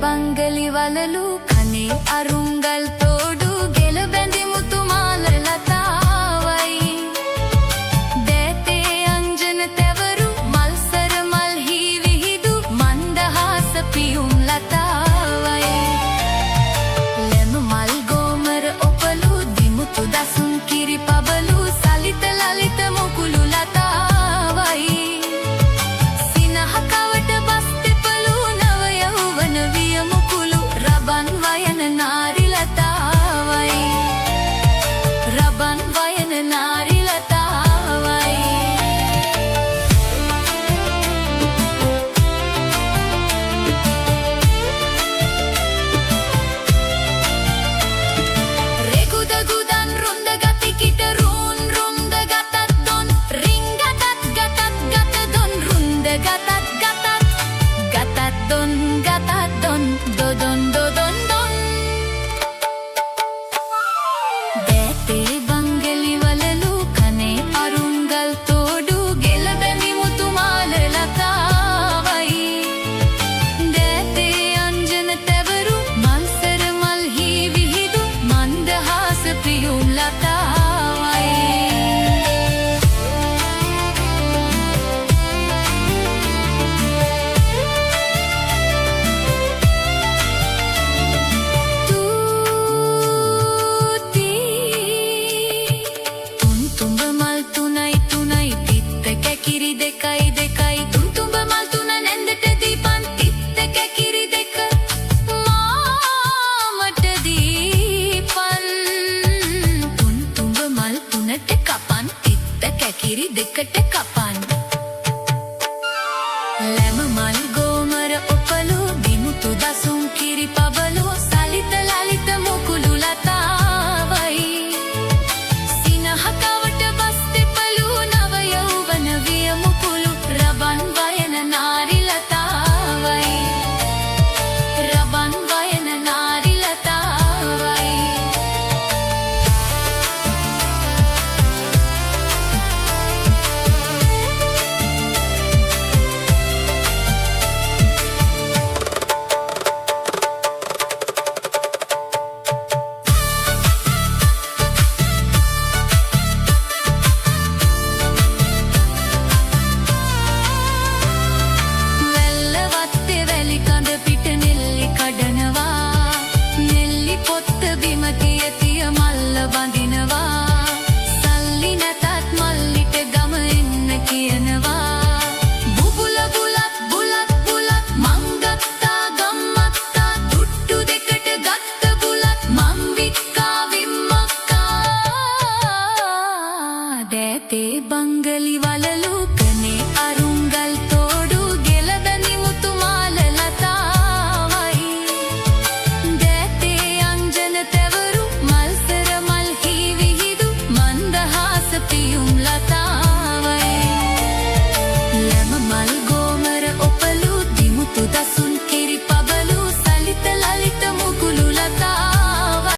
බංගලි වලලු කනේ අරුංගල් තෝඩු ගෙල බැඳි මුතු මාල ලතාවයි දෑතේ අංජන තැවරු මල්සර මල්හි විහිදු මන්දහාස පියුම් ලතාවයි ලැම මල් ගෝමර ඔපලු දිමුතු දසුන් කිරි පබලු සලිත ලලිත මුකුළු ලතාවයි රබන් වයන නාරි ලතාවයි රෙගුද ගුදන් රුන්ද ගති කිට රුන් රුන්ද ගතත් දොන් රින් ගතත් ගතත් ගත දොන් රුන්ද ගතත් ගතත් දොන් දොදොන් දොදොන් දොන් දෑතේ බංගලි වලලු කනේ අරුංගල් තෝඩු ගෙල බැඳි මුතු මාල ලතාවයි දෑතේ අංජන තැවරු මල්සර මල්හි විහිදු මන්දහාස පියුම් ලතාවයි කිරි දෙකයි දෙකයි තුන්තුඹ මල් තුන නැන්දට දීපන් තිත්ත කැකිරි දෙක මාමට දීපන් තුන්තුඹ මල් තුනට කපන් තිත්ත කැකිරි දෙකට කපන් ලැම මල් ගෝමර ඔපලු දිමුතු දසුන් කිරි පබලු සලිත ලලිත මුකුළු ලතාවයි සිනහකවට බස් දෙපලු නව යෞවන විය මුකුළු රබන් වයන නාරි ලතාවයි රබන් වයන නාරි ලතාවයි තිය මල්ල බඳිනවා සල්ලි නැතත් මල්ලිට ගම එන්න කියනවා බුබුල බුලත් බුලත් බුලත් මංගත්තා ගම්මත්තා තුට්ටු දෙකට ගත්ත බුලත් මං වික්කා විම්මක්කා දෑතේ බංගලි වලලු